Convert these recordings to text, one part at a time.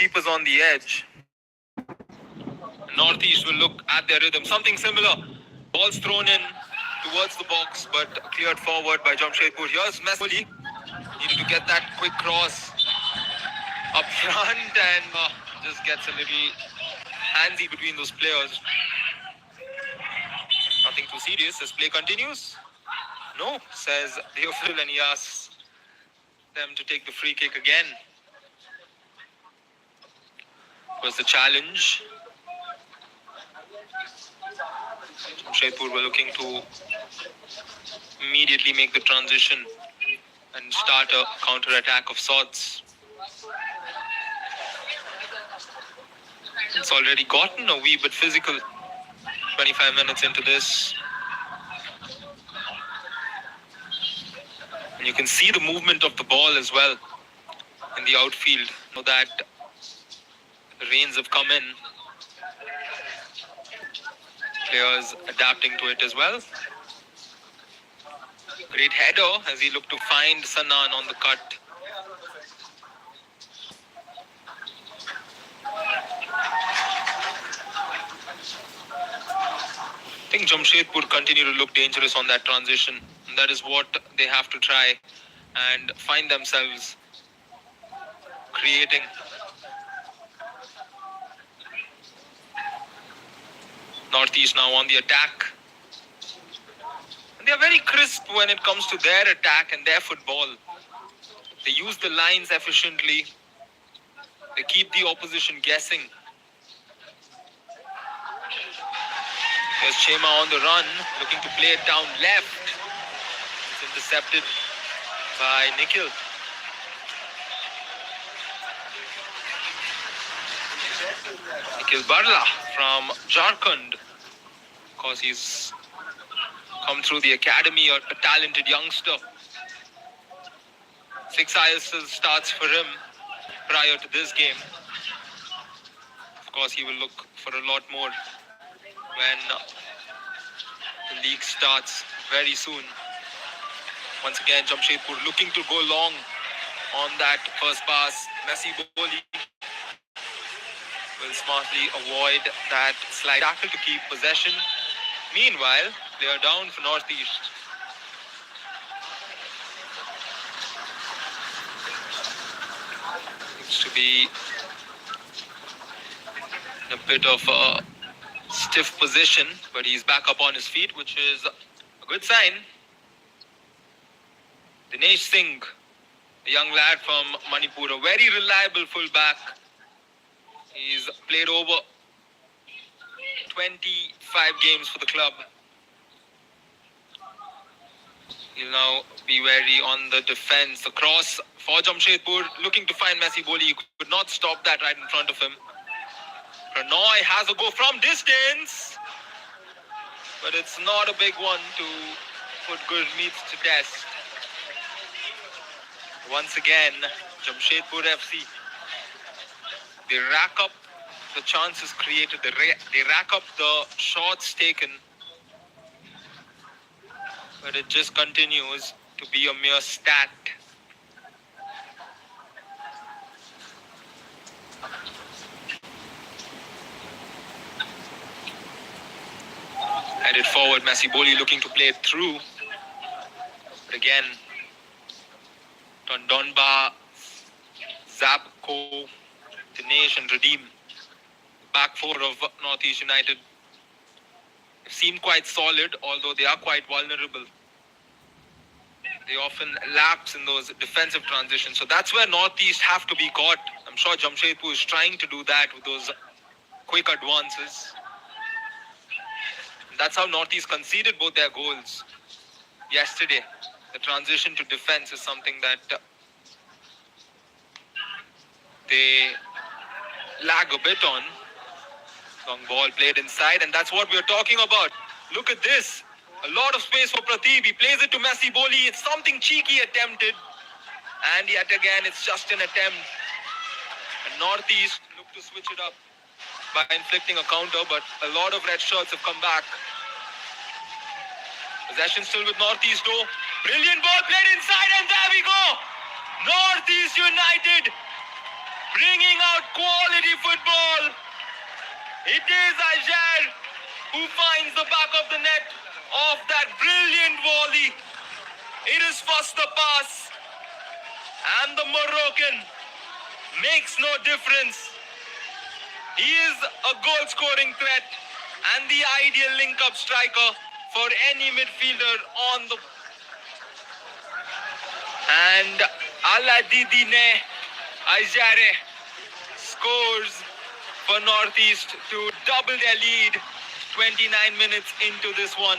keepers on the edge. Northeast will look at their rhythm. Something similar. Ball's thrown in towards the box, but cleared forward by Jamshedpur. Here's Messi. Needed to get that quick cross up front and just gets a little handsy between those players. Nothing too serious as play continues. No, says Theophil, and he asks them to take the free kick again. Was the challenge. Jamshedpur were looking to immediately make the transition and start a counter-attack of sorts. It's already gotten a wee bit physical. 25 minutes into this. And you can see the movement of the ball as well in the outfield. So that the rains have come in. Players adapting to it as well. Great header as he looked to find Sanan on the cut. I think Jamshedpur continue to look dangerous on that transition. And that is what they have to try and find themselves creating. Northeast now on the attack. And they are very crisp when it comes to their attack and their football. They use the lines efficiently. They keep the opposition guessing. There's Chema on the run, looking to play it down left. It's intercepted by Nikhil. Nikhil Barla from Jharkhand. Of course, he's come through the academy, a talented youngster. 6 ISL starts for him prior to this game. Of course, he will look for a lot more when the league starts very soon. Once again, Jamshedpur looking to go long on that first pass. Messi Boli will smartly avoid that slide tackle to keep possession. Meanwhile, they are down for Northeast. Looks to be in a bit of a stiff position, but he's back up on his feet, which is a good sign. Dinesh Singh, a young lad from Manipur, a very reliable fullback. He's played over 25 games for the club. He'll now be wary on the defense. The cross for Jamshedpur, looking to find Messi Boli. He could not stop that right in front of him. Pranoy has a go from distance, but it's not a big one to put Gurmeet to test. Once again, Jamshedpur FC, they rack up the chances created, they rack up the shots taken, but it just continues to be a mere stat. Headed forward, Messi Boli looking to play it through. But again, Tondonba, Zabko, Dinesh and Redeem, back four of Northeast United, seem quite solid, although they are quite vulnerable. They often lapse in those defensive transitions. So that's where Northeast have to be caught. I'm sure Jamshedpur is trying to do that with those quick advances. That's how Northeast conceded both their goals yesterday. The transition to defense is something that they lag a bit on. Long ball played inside, and that's what we're talking about. Look at this. A lot of space for Prateep. He plays it to Messi Boli. It's something cheeky attempted. And yet again, it's just an attempt. And Northeast look to switch it up by inflicting a counter, but a lot of red shirts have come back. Possession still with Northeast though. Brilliant ball played inside, and there we go! Northeast United bringing out quality football. It is Ajer who finds the back of the net of that brilliant volley. It is first the pass, and the Moroccan makes no difference. He is a goal-scoring threat and the ideal link-up striker for any midfielder on the... And Aladidine Ajare scores for Northeast to double their lead 29 minutes into this one.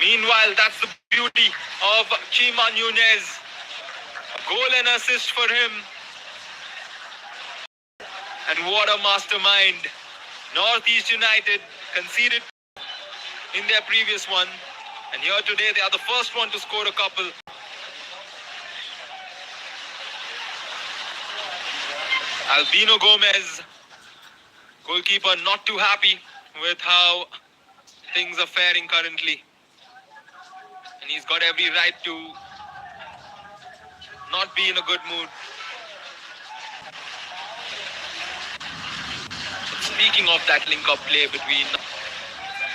Meanwhile, that's the beauty of Chima Nunez. A goal and assist for him. And what a mastermind. Northeast United conceded in their previous one. And here today, they are the first one to score a couple. Albino Gomez, goalkeeper, not too happy with how things are faring currently. And he's got every right to not be in a good mood. But speaking of that link-up play between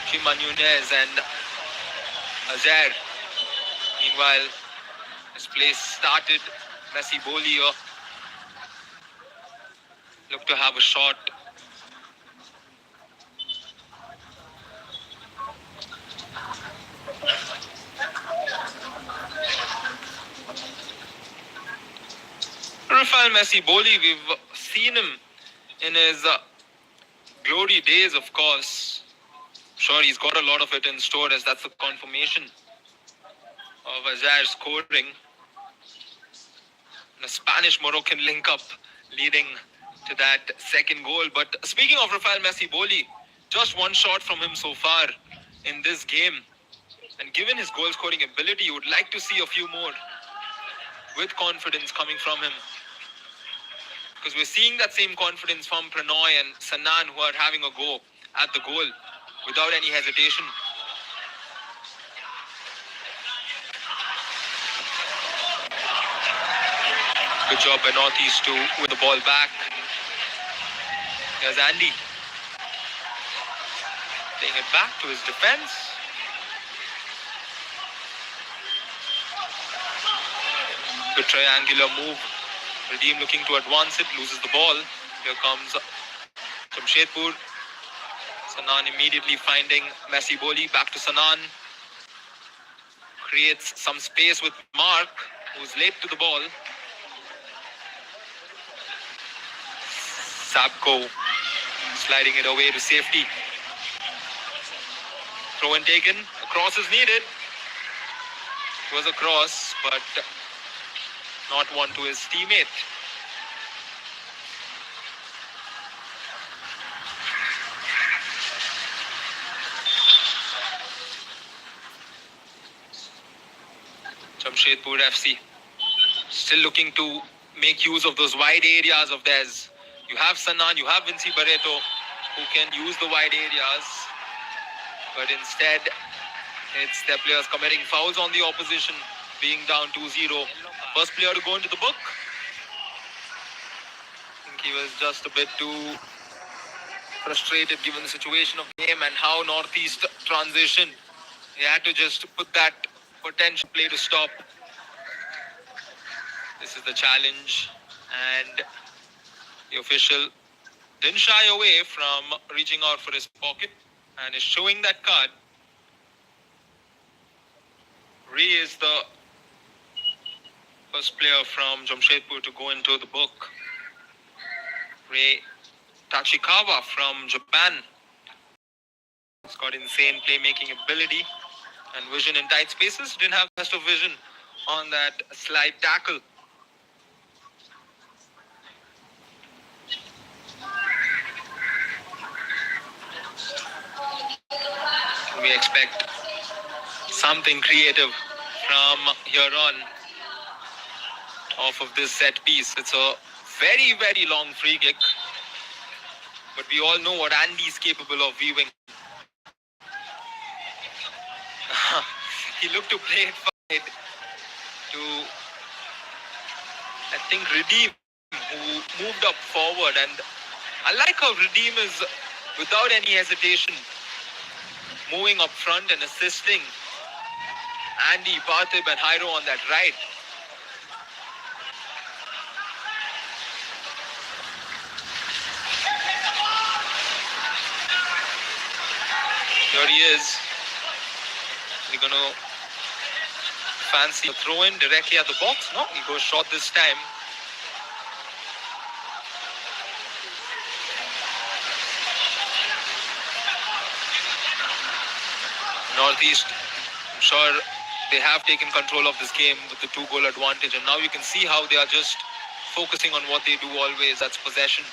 Chima Nunez and Azer, meanwhile, this play started. Messi Bolio looked to have a shot. Rafael Messi Boli, we've seen him in his glory days, of course. Sure, he's got a lot of it in store, as that's the confirmation of Azar scoring. A Spanish-Moroccan link-up leading to that second goal. But speaking of Rafael Messi Boli, just one shot from him so far in this game. And given his goal-scoring ability, you would like to see a few more with confidence coming from him. Because we're seeing that same confidence from Pranoy and Sanan, who are having a go at the goal without any hesitation. Good job by Northeast to win the ball back. Here's Andy playing it back to his defense. Good triangular move. Redeem looking to advance it, loses the ball. Here comes Jamshedpur. Sanan immediately finding Messi Boli. Back to Sanan. Creates some space with Mark, who's late to the ball. Sabko sliding it away to safety. Throw and taken. A cross is needed. It was a cross, but not one to his teammate. Jamshedpur FC still looking to make use of those wide areas of theirs. You have Sanan, you have Vinci Barreto, who can use the wide areas. But instead, it's their players committing fouls on the opposition, being down 2-0. First player to go into the book. I think he was just a bit too frustrated given the situation of the game and how Northeast transitioned. He had to just put that potential play to stop. This is the challenge, and the official didn't shy away from reaching out for his pocket and is showing that card. Ray is the first player from Jamshedpur to go into the book. Ray Tachikawa from Japan. He's got insane playmaking ability and vision in tight spaces. Didn't have best of vision on that slide tackle. We expect something creative from here on off of this set piece. It's a very, very long free kick, but we all know what Andy's capable of viewing. He looked to play it wide to I think Redeem, who moved up forward, and I like how Redeem is without any hesitation moving up front and assisting Andy, Partib and Hyro on that right. Here he is. We're going to fancy a throw in directly at the box. No, he goes short this time. Northeast, I'm sure they have taken control of this game with the 2-goal advantage, and now you can see how they are just focusing on what they do always. That's possession.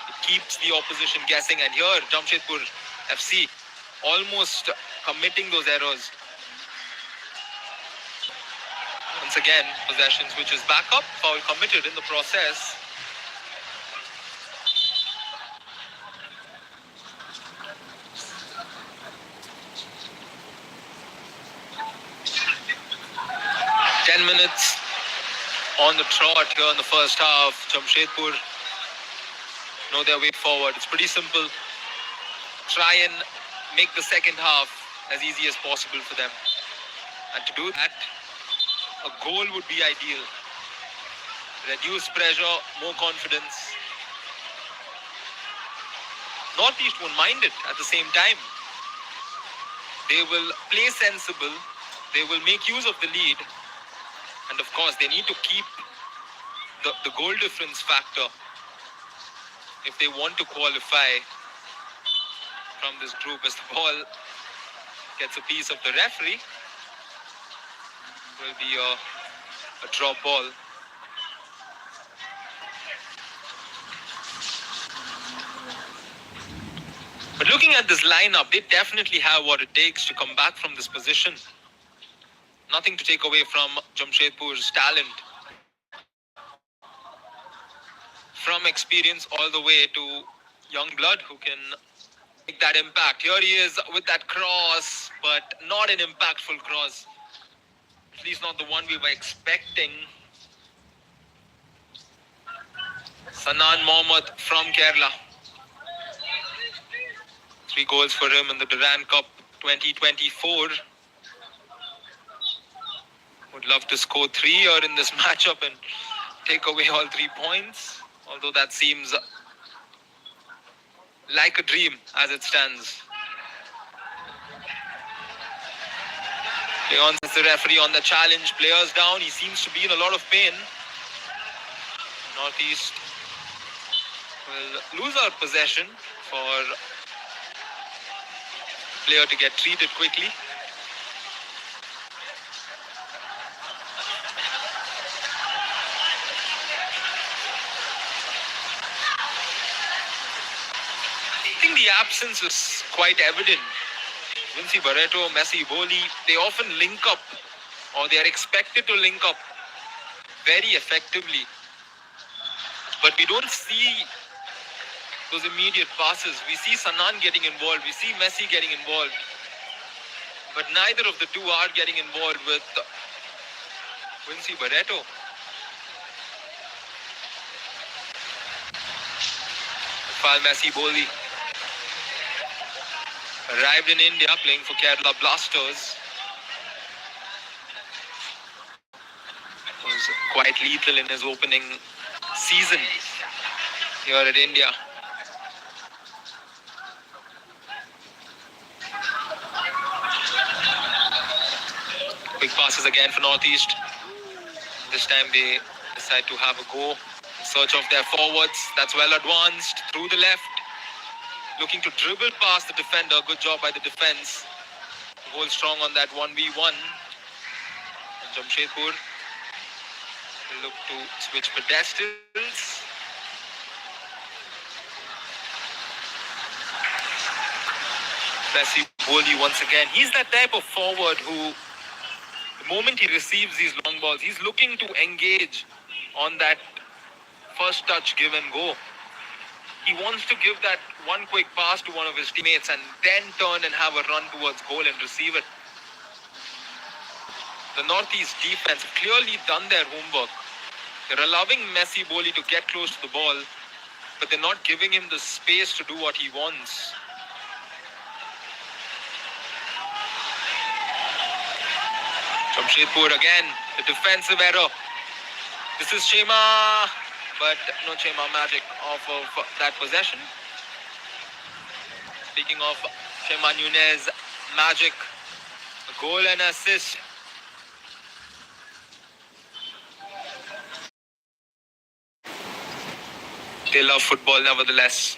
It keeps the opposition guessing, and here Jamshedpur FC almost committing those errors. Once again, possession switches back up, foul committed in the process. Minutes on the trot here in the first half. Jamshedpur know their way forward. It's pretty simple. Try and make the second half as easy as possible for them. And to do that, a goal would be ideal. Reduce pressure, more confidence. Northeast won't mind it at the same time. They will play sensible. They will make use of the lead. And of course, they need to keep the goal difference factor if they want to qualify from this group. As the ball gets a piece of the referee, will be a drop ball. But looking at this lineup, they definitely have what it takes to come back from this position. Nothing to take away from Jamshedpur's talent. From experience all the way to young blood who can make that impact. Here he is with that cross, but not an impactful cross. At least not the one we were expecting. Sanan Mohammad from Kerala. 3 goals for him in the Durand Cup 2024. Would love to score 3 here in this matchup and take away all 3 points. Although that seems like a dream as it stands. Leon is the referee on the challenge. Players down. He seems to be in a lot of pain. Northeast will lose our possession for player to get treated quickly. I think the absence is quite evident. Vinci Barreto, Messi Boli, they often link up, or they are expected to link up very effectively. But we don't see those immediate passes. We see Sanan getting involved, we see Messi getting involved. But neither of the two are getting involved with Vinci Barreto. While Messi Boli arrived in India playing for Kerala Blasters. Was quite lethal in his opening season here at India. Quick passes again for Northeast. This time they decide to have a go in search of their forwards. That's well advanced through the left. Looking to dribble past the defender. Good job by the defense. Hold strong on that 1v1. And Jamshedpur will look to switch pedestals. Messi Boli once again. He's that type of forward who, the moment he receives these long balls, he's looking to engage on that first touch, give and go. He wants to give that one quick pass to one of his teammates and then turn and have a run towards goal and receive it. The Northeast defense have clearly done their homework. They're allowing Messi Boli to get close to the ball, but they're not giving him the space to do what he wants. Jamshedpur again, the defensive error. This is Chema, but no Chema magic off of that possession. Speaking of Chema Nunez magic, a goal and assist. They love football nevertheless.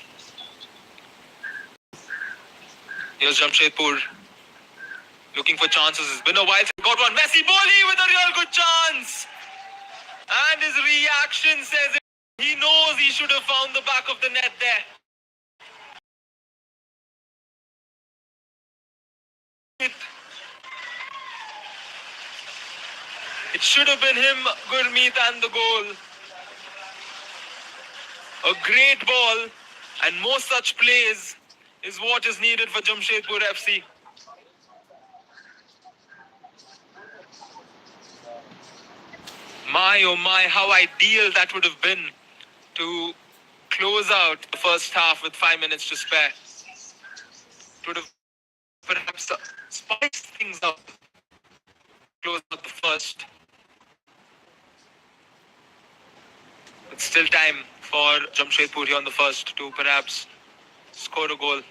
Here's Jamshedpur looking for chances. It's been a while since got one. Messi Boli with a real good chance. And his reaction says he knows he should have found the back of the net there. It should have been him, Gurmeet, and the goal. A great ball, and more such plays is what is needed for Jamshedpur FC. My oh my, how ideal that would have been to close out the first half with 5 minutes to spare. It would have perhaps spiced things up. Close out the first. It's still time for Jamshedpur here on the first to perhaps score a goal.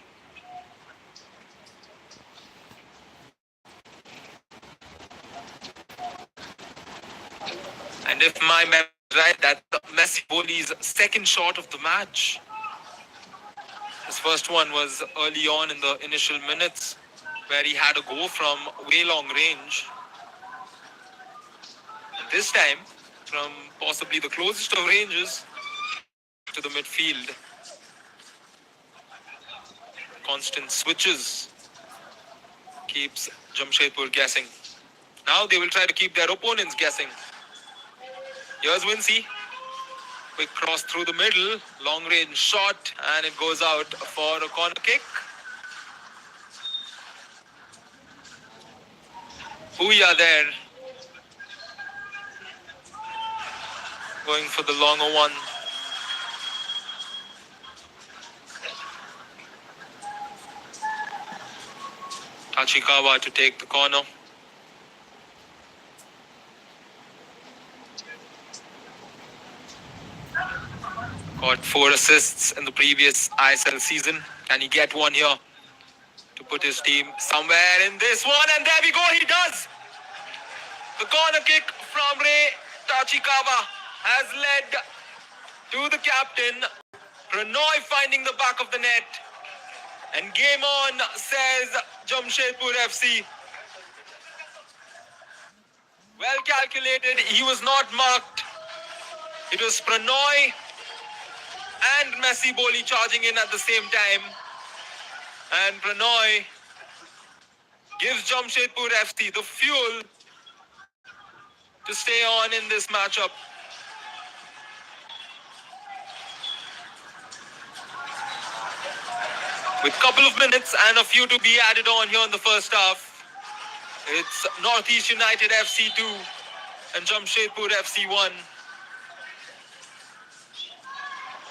And if my memory is right, that's Messi Boli's second shot of the match. His first one was early on in the initial minutes, where he had a go from way long range. And this time, from possibly the closest of ranges to the midfield. Constant switches keeps Jamshedpur guessing. Now they will try to keep their opponents guessing. Here's Wincy. Quick cross through the middle. Long range shot. And it goes out for a corner kick. Puya there. Going for the longer one. Tachikawa to take the corner. Got 4 assists in the previous ISL season. Can he get one here to put his team somewhere in this one? And there we go, he does! The corner kick from Ray Tachikawa has led to the captain. Pranoy finding the back of the net. And game on, says Jamshedpur FC. Well calculated, he was not marked. It was Pranoy and Messi Boli charging in at the same time. And Pranoy gives Jamshedpur FC the fuel to stay on in this matchup. With a couple of minutes and a few to be added on here in the first half, it's Northeast United FC 2 and Jamshedpur FC 1.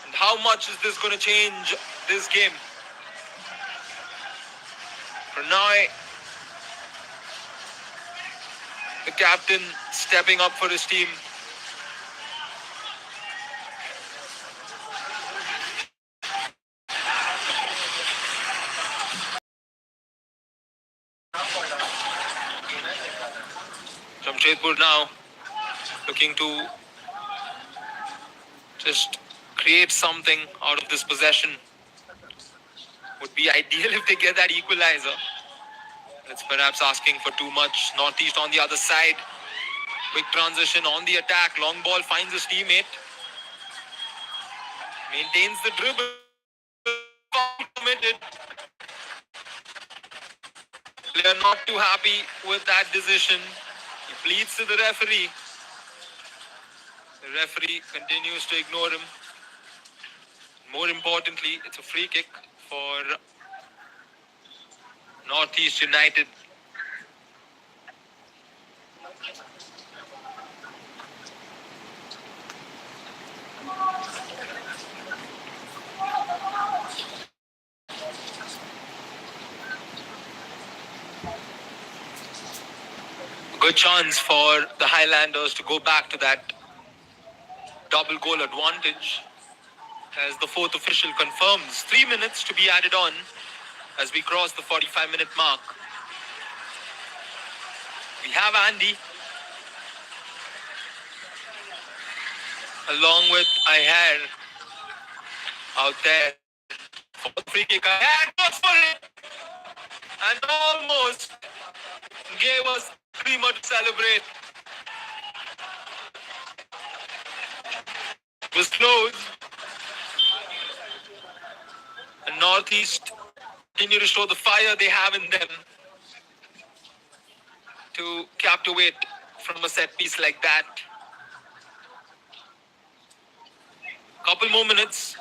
And how much is this going to change this game? Pranay, the captain, stepping up for his team. Jamshedpur now looking to just create something out of this possession. Would be ideal if they get that equalizer. It's perhaps asking for too much. Northeast on the other side. Quick transition on the attack. Long ball finds his teammate. Maintains the dribble. Committed. Player not too happy with that decision. He pleads to the referee. The referee continues to ignore him. More importantly, it's a free kick for Northeast United. good chance for the Highlanders to go back to that double goal advantage, as the fourth official confirms 3 minutes to be added on as we cross the 45-minute mark. We have Andy along with Aher out there for the free kick. Aher goes for it and almost gave us creamer to celebrate. It was close. And Northeast continue to show the fire they have in them to captivate from a set piece like that. Couple more minutes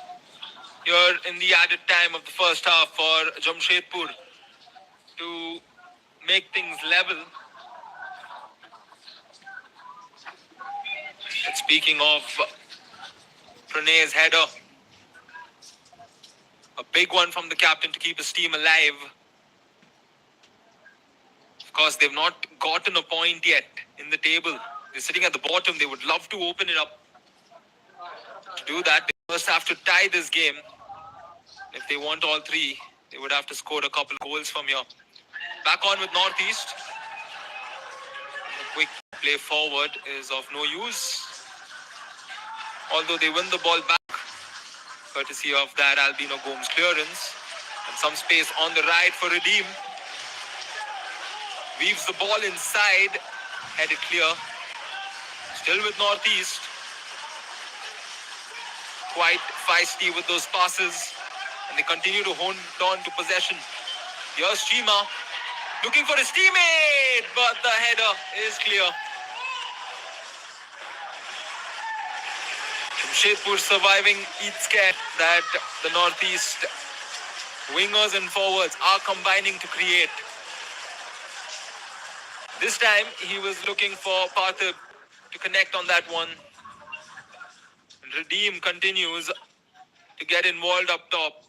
here in the added time of the first half for Jamshedpur to make things level. And speaking of Pranay's header, a big one from the captain to keep his team alive. Of course, they've not gotten a point yet in the table. They're sitting at the bottom. They would love to open it up. To do that, they first have to tie this game. If they want all three, they would have to score a couple goals from here. Back on with Northeast. A quick play forward is of no use. Although they win the ball back, courtesy of that Albino Gomes clearance. And some space on the right for Redeem. Weaves the ball inside, headed clear. Still with Northeast. Quite feisty with those passes. And they continue to hold on to possession. Here's Chima looking for his teammate, but the header is clear. Jamshedpur surviving each scare that the Northeast wingers and forwards are combining to create. This time he was looking for Parthiv to connect on that one. And Redeem continues to get involved up top.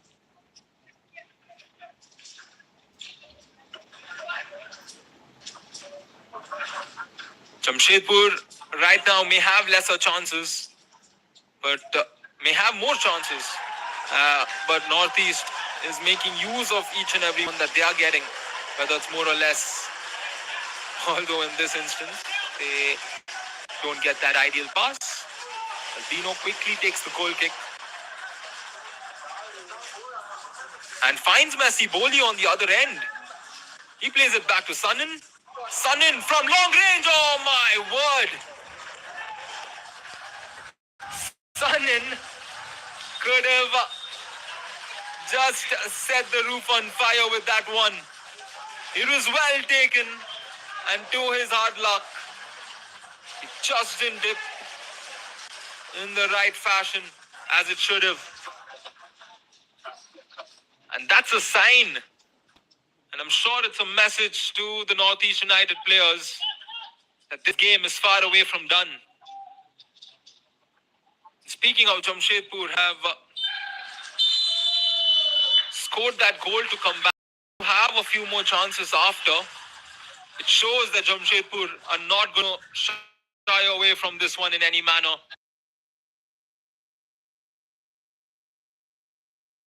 Jamshedpur right now may have lesser chances, but may have more chances. But Northeast is making use of each and every one that they are getting, whether it's more or less. Although in this instance, they don't get that ideal pass. Albino quickly takes the goal kick and finds Messi Boli on the other end. He plays it back to Sanin. Sanin from long range. Oh my word. Sanin could have just set the roof on fire with that one. It was well taken, and to his hard luck, he just didn't dip in the right fashion as it should have. And that's a sign. And I'm sure it's a message to the Northeast United players that this game is far away from done. Speaking of, Jamshedpur have scored that goal to come back. Have a few more chances after. It shows that Jamshedpur are not going to shy away from this one in any manner.